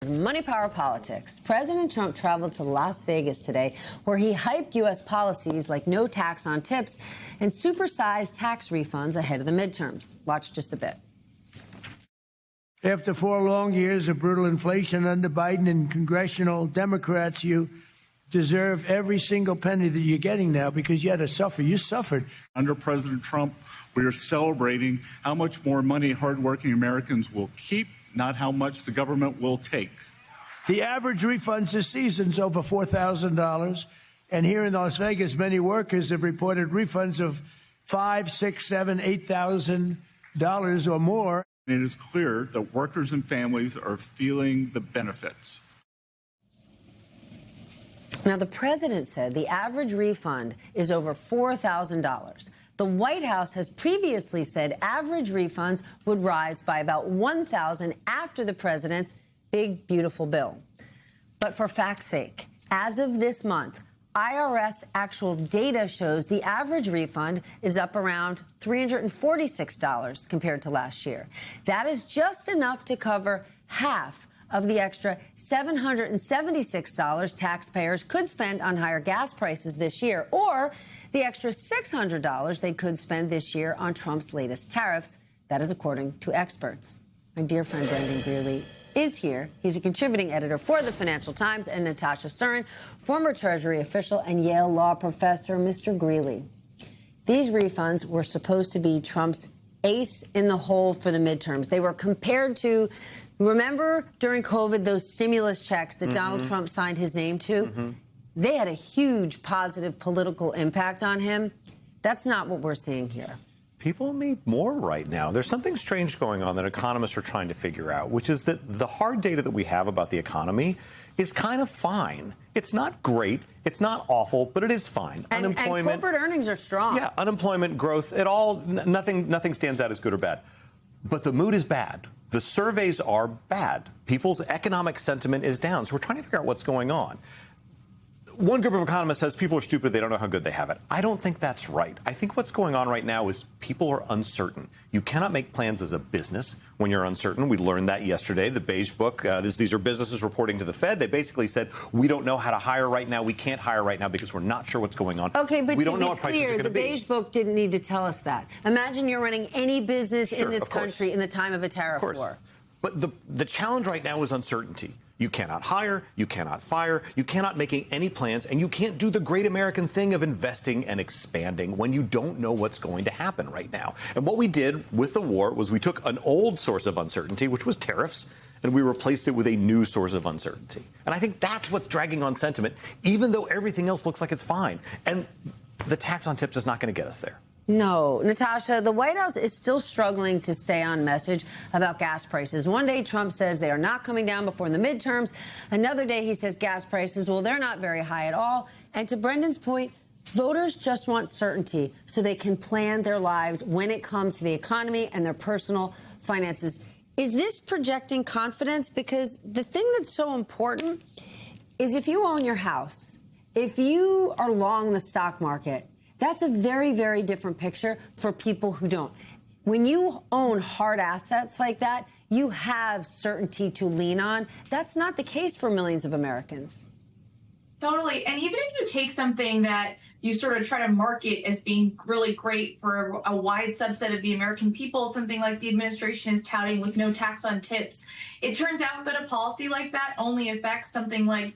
Money, power, politics. President Trump traveled to Las Vegas today, where he hyped U.S. policies like no tax on tips and supersized tax refunds ahead of the midterms. Watch just a bit. After 4 long years of brutal inflation under Biden and congressional Democrats, you deserve every single penny that you're getting now because you had to suffer. You suffered. Under President Trump, we are celebrating how much more money hardworking Americans will keep, not how much the government will take. The average refunds this season's over $4,000. And here in Las Vegas, many workers have reported refunds of $5,000, $6,000, $7,000, $8,000 or more. It is clear that workers and families are feeling the benefits. Now, the president said the average refund is over $4,000. The White House has previously said average refunds would rise by about $1,000 after the president's big, beautiful bill. But for fact's sake, as of this month, IRS actual data shows the average refund is up around $346 compared to last year. That is just enough to cover half of the extra $776 taxpayers could spend on higher gas prices this year, or the extra $600 they could spend this year on Trump's latest tariffs. That is according to experts. My dear friend Brendan Greeley is here. He's a contributing editor for the Financial Times, and Natasha Stern, former Treasury official and Yale law professor. Mr. Greeley, these refunds were supposed to be Trump's ace in the hole for the midterms. They were compared to, remember during COVID, those stimulus checks that Donald Trump signed his name to? They had a huge positive political impact on him. That's not what we're seeing here. People need more right now. There's something strange going on that economists are trying to figure out, which is that the hard data that we have about the economy is kind of fine. It's not great. It's not awful, but it is fine. And corporate earnings are strong. Yeah, unemployment, growth, nothing stands out as good or bad. But the mood is bad. The surveys are bad. People's economic sentiment is down. So we're trying to figure out what's going on. One group of economists says people are stupid, they don't know how good they have it. I don't think that's right. I think what's going on right now is people are uncertain. You cannot make plans as a business when you're uncertain. We learned that yesterday. The Beige Book, these are businesses reporting to the Fed. They basically said, we don't know how to hire right now. We can't hire right now because we're not sure what's going on. Okay, but we don't know to what prices are going to be. The Beige Book didn't need to tell us that. Imagine you're running any business in this country in the time of a tariff war. But the challenge right now is uncertainty. You cannot hire, you cannot fire, you cannot make any plans, and you can't do the great American thing of investing and expanding when you don't know what's going to happen right now. And what we did with the war was we took an old source of uncertainty, which was tariffs, and we replaced it with a new source of uncertainty. And I think that's what's dragging on sentiment, even though everything else looks like it's fine. And the tax on tips is not going to get us there. No, Natasha, the White House is still struggling to stay on message about gas prices. One day, Trump says they are not coming down before the midterms. Another day, he says gas prices, well, they're not very high at all. And to Brendan's point, voters just want certainty so they can plan their lives when it comes to the economy and their personal finances. Is this projecting confidence? Because the thing that's so important is if you own your house, if you are long the stock market, that's a very, very different picture for people who don't. When you own hard assets like that, you have certainty to lean on. That's not the case for millions of Americans. Totally. And even if you take something that you sort of try to market as being really great for a wide subset of the American people, something like the administration is touting with no tax on tips, it turns out that a policy like that only affects something like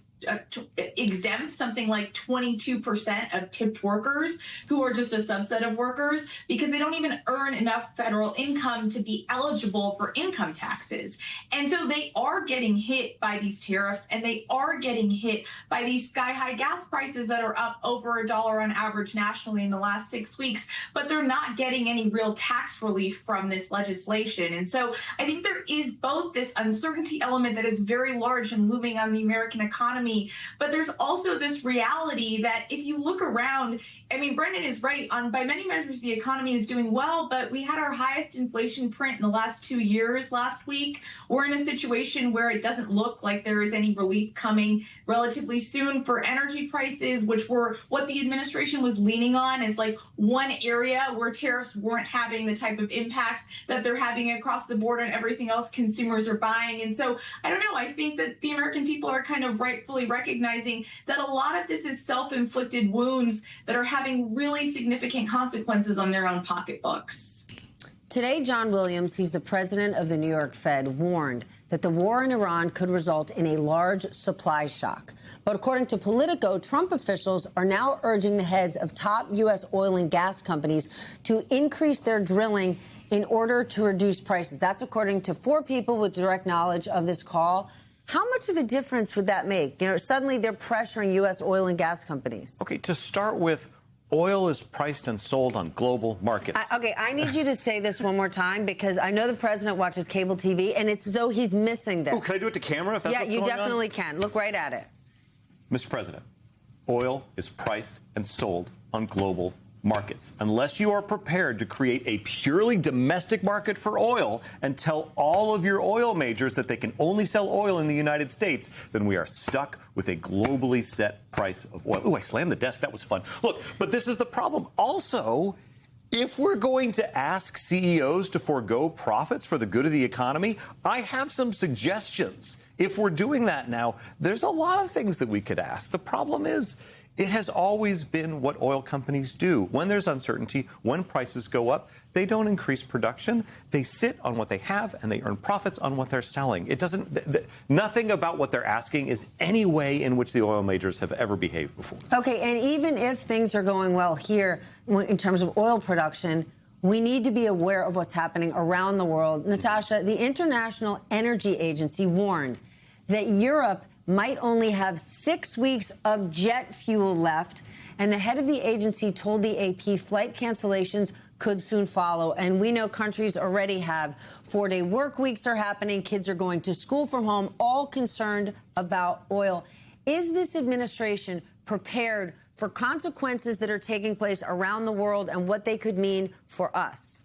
exempt something like 22% of tipped workers who are just a subset of workers because they don't even earn enough federal income to be eligible for income taxes. And so they are getting hit by these tariffs, and they are getting hit by these sky-high gas prices that are up over $1 on average nationally in the last 6 weeks, but they're not getting any real tax relief from this legislation. And so I think there is both this uncertainty element that is very large and looming on the American economy economy. But there's also this reality that if you look around, I mean, Brendan is right. By many measures, the economy is doing well, but we had our highest inflation print in the last 2 years last week. We're in a situation where it doesn't look like there is any relief coming relatively soon for energy prices, which were what the administration was leaning on as like one area where tariffs weren't having the type of impact that they're having across the board on everything else consumers are buying. And so I don't know, I think that the American people are kind of rightfully recognizing that a lot of this is self-inflicted wounds that are having really significant consequences on their own pocketbooks. Today, John Williams, he's the president of the New York Fed, warned that the war in Iran could result in a large supply shock. But according to Politico, Trump officials are now urging the heads of top U.S. oil and gas companies to increase their drilling in order to reduce prices. That's according to 4 people with direct knowledge of this call. How much of a difference would that make? You know, suddenly they're pressuring U.S. oil and gas companies. Okay, to start with, oil is priced and sold on global markets. I need you to say this one more time because I know the president watches cable TV, and it's as though he's missing this. Oh, can I do it to camera if that's what's going on? Yeah, you definitely can. Look right at it. Mr. President, oil is priced and sold on global markets. Unless you are prepared to create a purely domestic market for oil and tell all of your oil majors that they can only sell oil in the United States, then we are stuck with a globally set price of oil. Ooh, I slammed the desk. That was fun. Look, but this is the problem. Also, if we're going to ask CEOs to forego profits for the good of the economy, I have some suggestions. If we're doing that now, there's a lot of things that we could ask. The problem is, it has always been what oil companies do. When there's uncertainty, when prices go up, they don't increase production. They sit on what they have and they earn profits on what they're selling. It doesn't, nothing about what they're asking is any way in which the oil majors have ever behaved before. Okay, and even if things are going well here in terms of oil production, we need to be aware of what's happening around the world. Natasha, the International Energy Agency warned that Europe might only have 6 weeks of jet fuel left. And the head of the agency told the AP flight cancellations could soon follow. And we know countries already have 4-day work weeks are happening. Kids are going to school from home, all concerned about oil. Is this administration prepared for consequences that are taking place around the world and what they could mean for us?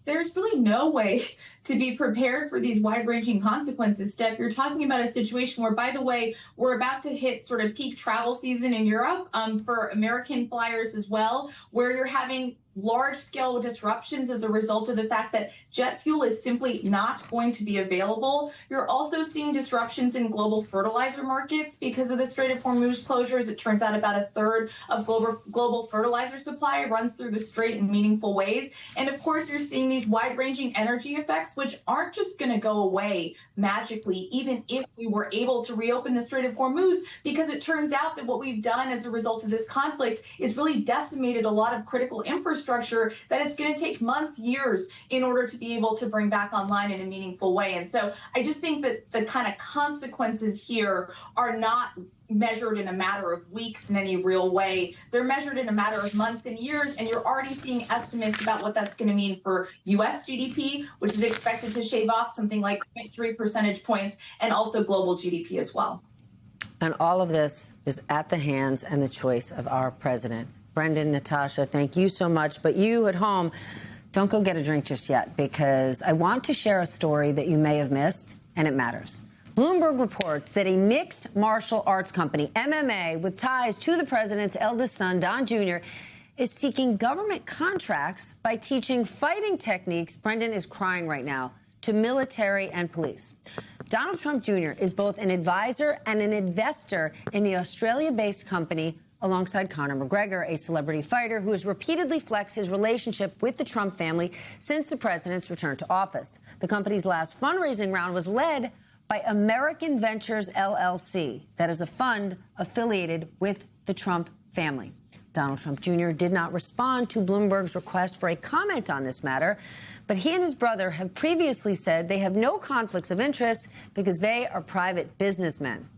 There's really no way to be prepared for these wide-ranging consequences, Steph. You're talking about a situation where, by the way, we're about to hit sort of peak travel season in Europe for American flyers as well, where you're having large-scale disruptions as a result of the fact that jet fuel is simply not going to be available. You're also seeing disruptions in global fertilizer markets because of the Strait of Hormuz closures. It turns out about a third of global fertilizer supply runs through the strait in meaningful ways. And of course, you're seeing these wide-ranging energy effects, which aren't just going to go away magically, even if we were able to reopen the Strait of Hormuz, because it turns out that what we've done as a result of this conflict is really decimated a lot of critical infrastructure that it's going to take months, years in order to be able to bring back online in a meaningful way. And so I just think that the kind of consequences here are not measured in a matter of weeks in any real way. They're measured in a matter of months and years, and you're already seeing estimates about what that's going to mean for U.S. GDP, which is expected to shave off something like 0.3 percentage points, and also global GDP as well. And all of this is at the hands and the choice of our president. Brendan, Natasha, thank you so much. But you at home, don't go get a drink just yet, because I want to share a story that you may have missed, and it matters. Bloomberg reports that a mixed martial arts company, MMA, with ties to the president's eldest son, Don Jr., is seeking government contracts by teaching fighting techniques, Brendan is crying right now, to military and police. Donald Trump Jr. is both an advisor and an investor in the Australia-based company alongside Conor McGregor, a celebrity fighter who has repeatedly flexed his relationship with the Trump family since the president's return to office. The company's last fundraising round was led by American Ventures LLC, that is a fund affiliated with the Trump family. Donald Trump Jr. did not respond to Bloomberg's request for a comment on this matter, but he and his brother have previously said they have no conflicts of interest because they are private businessmen.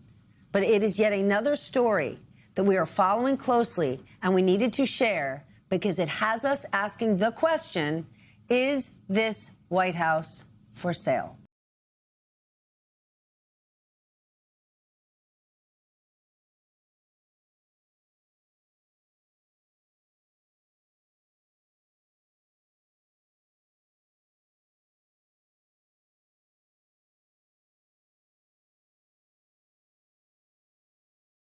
But it is yet another story that we are following closely and we needed to share because it has us asking the question, is this White House for sale?